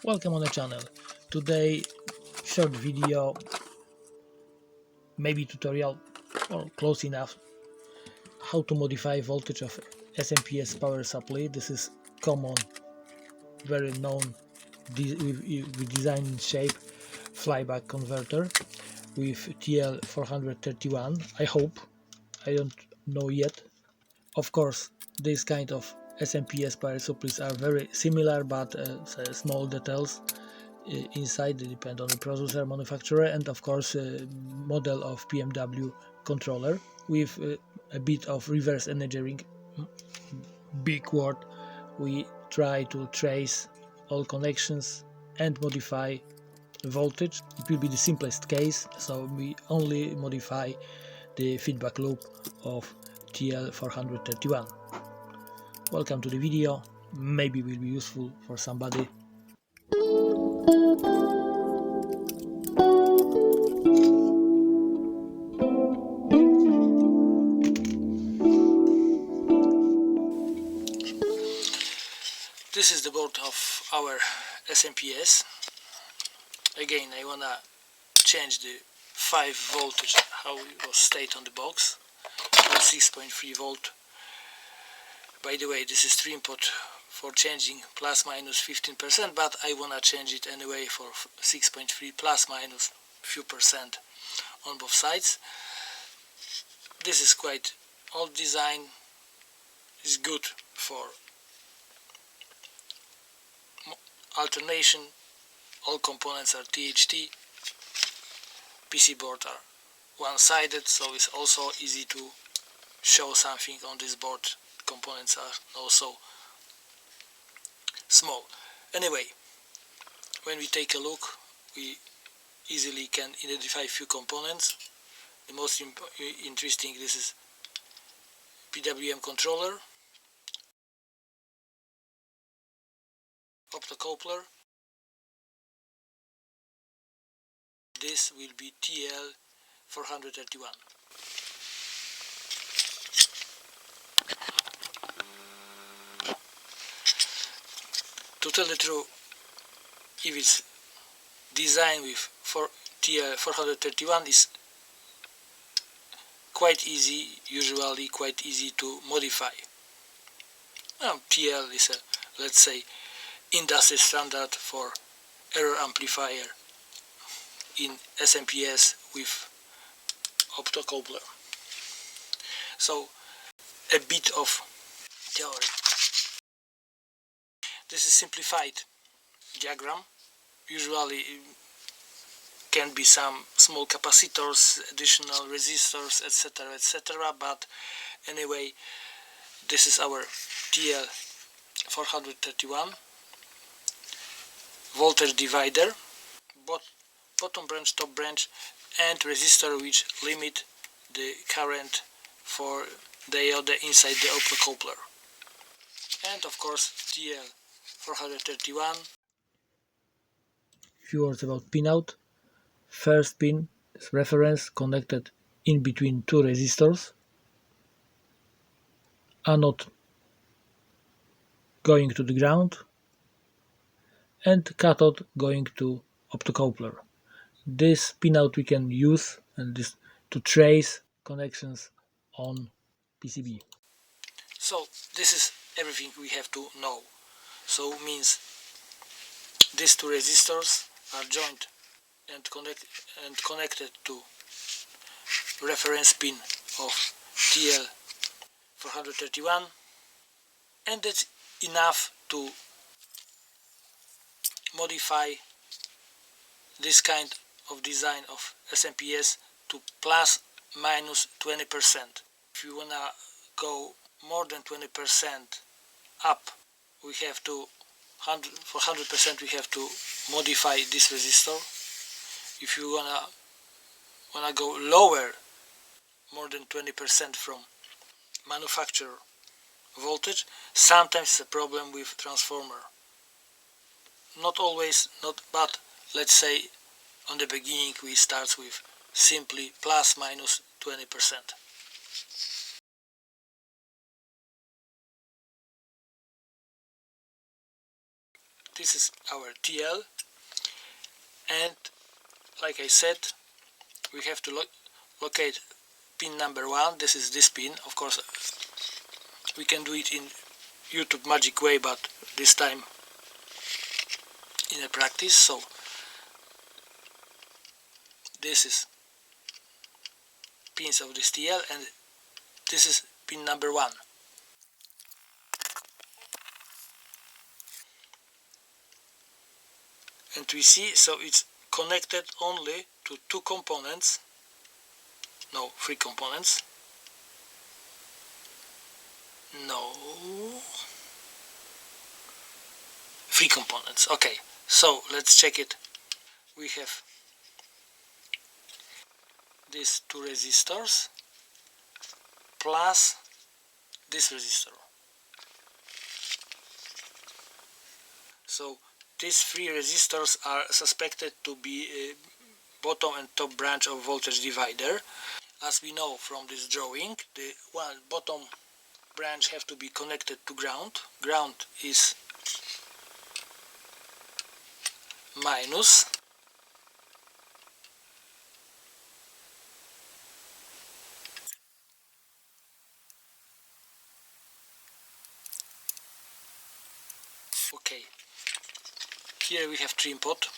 Welcome on the channel. Today short video, maybe tutorial or close enough, how to modify voltage of smps power supply. This is common, very known with design shape flyback converter with TL431. I hope, I don't know yet. Of course, this kind of smps power supplies are very similar, but small details inside they depend on the processor manufacturer and of course model of PMW controller with a bit of reverse engineering. Big word. We try to trace all connections and modify voltage. It will be the simplest case, so we only modify the feedback loop of TL431. Welcome to the video, maybe will be useful for somebody. This is the board of our smps. Again, I wanna change the 5 voltage how it was stated on the box to 6.3 volt. By the way, this is 3 input for changing plus minus 15%, but I wanna change it anyway for 6.3 plus minus few percent on both sides. This is quite old design, is good for alternation. All components are THT. PC board are one-sided, so it's also easy to show something on this board. Components are also small. Anyway, when we take a look, we easily can identify a few components. The most interesting, this is PWM controller, optocoupler. This will be TL431. To tell the truth, if it's designed with TL431 is quite easy, usually quite easy to modify. TL is a, let's say, industry standard for error amplifier in smps with optocoupler. So a bit of theory. This is simplified diagram. Usually can be some small capacitors, additional resistors, etc., but anyway, this is our TL431 voltage divider, bottom branch, top branch, and resistor which limit the current for diode inside the optocoupler. And of course TL431. Few words about pinout. First pin is reference connected in between two resistors. Anode going to the ground and cathode going to optocoupler. This pinout we can use and this to trace connections on PCB. So this is everything we have to know. So means these two resistors are joined and connected to reference pin of TL431, and that's enough to modify this kind of design of smps to plus minus 20%. If you wanna go more than 20% up, we have to for 100% we have to modify this resistor. If you wanna go lower, more than 20% from manufacturer voltage, sometimes it's a problem with transformer. Not always, but let's say on the beginning we start with simply plus minus 20%. this is our TL, and like I said, we have to locate pin number 1. This is this pin. Of course, we can do it in YouTube magic way, but this time in a practice. So this is pins of this TL, and this is pin number 1. And we see, so it's connected only to 2 components, no, 3 components, no, 3 components. Okay, so let's check it. We have these 2 resistors plus this resistor. So these 3 resistors are suspected to be bottom and top branch of voltage divider. As we know from this drawing, the bottom branch have to be connected to ground. Ground is minus. Okay, here we have trim pot.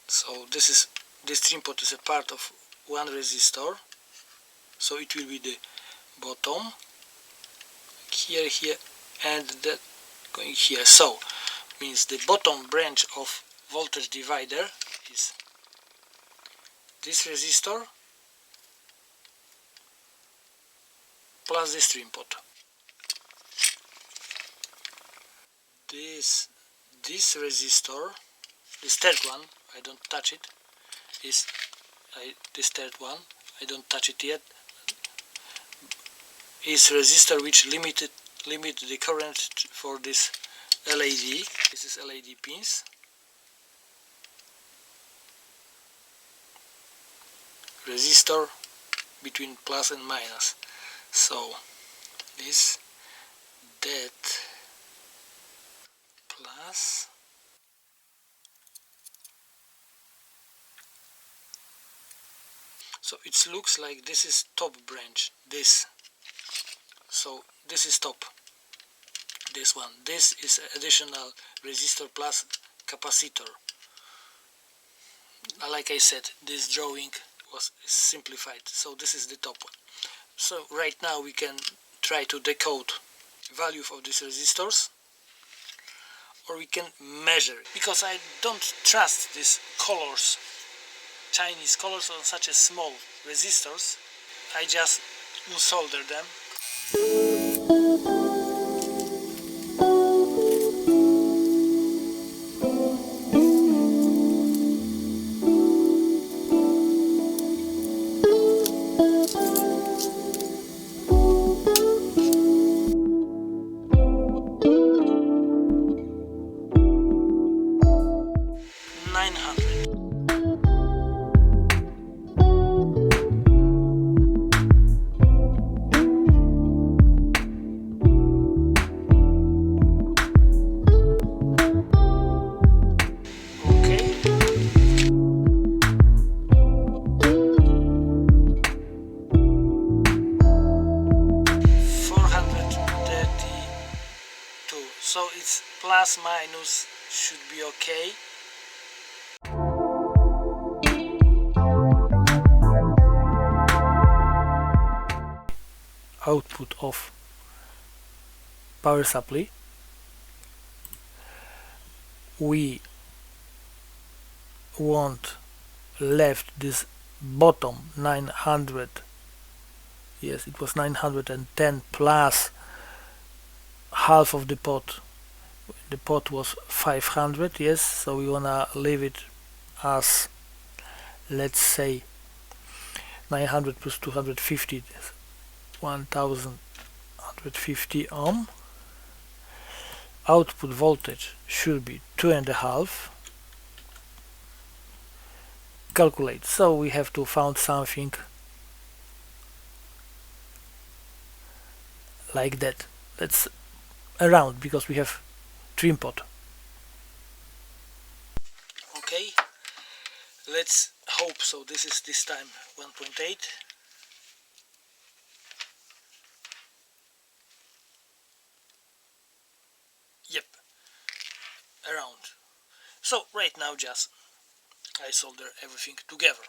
So this trim pot is a part of 1 resistor, so it will be the bottom here and that going here. So means the bottom branch of voltage divider is this resistor plus this trim pot. This resistor, this third one, I don't touch it, is this third one, I don't touch it yet, is resistor which limit the current for this LED. This is LED pins. Resistor between plus and minus. So this, that, plus, so it looks like this is top branch, this, so this is top, this one, this is additional resistor plus capacitor. Like I said, this drawing was simplified, so this is the top one. So right now we can try to decode value of these resistors, or we can measure it, because I don't trust these colors, Chinese colors on such a small resistors. I just solder them. So it's plus minus should be okay. Output of power supply. We want left this bottom 900, yes, it was 910 plus half of the pot. The pot was 500, yes, so we wanna leave it as, let's say, 900 plus 250, 1150 ohm. Output voltage should be 2.5. Calculate. So we have to find something like that. That's around because we have trim pot. Okay, let's hope so. This is this time 1.8. Yep, around. So right now just I solder everything together.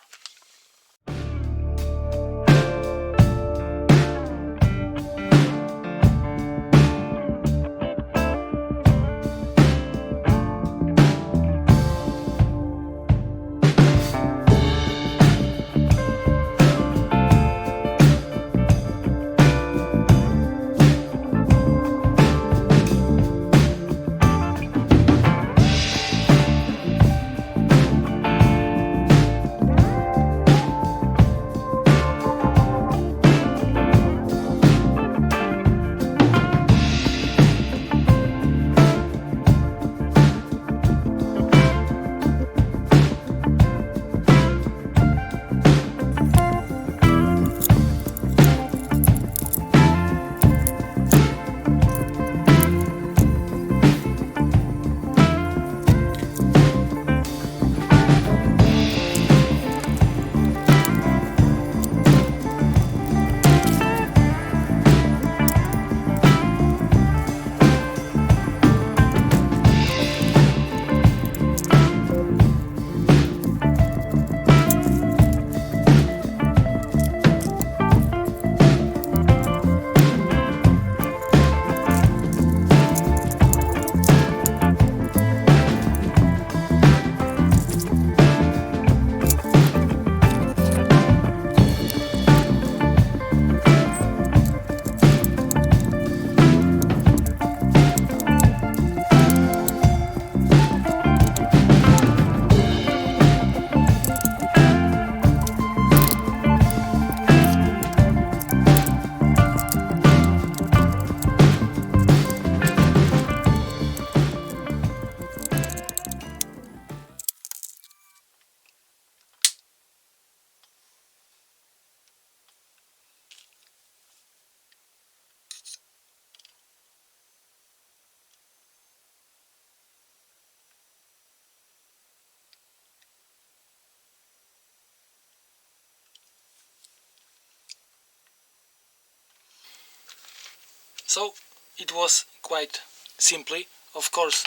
So it was quite simply. Of course,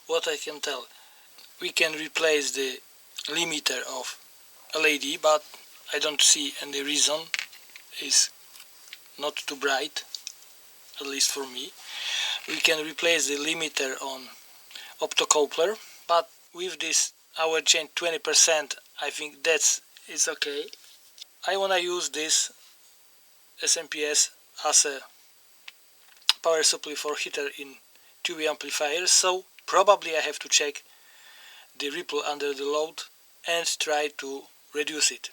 what I can tell, we can replace the limiter of LED, but I don't see any reason. It's not too bright, at least for me. We can replace the limiter on optocoupler, but with this hour change 20%, I think it's okay. I wanna use this smps as a power supply for heater in two-way amplifier, so probably I have to check the ripple under the load and try to reduce it.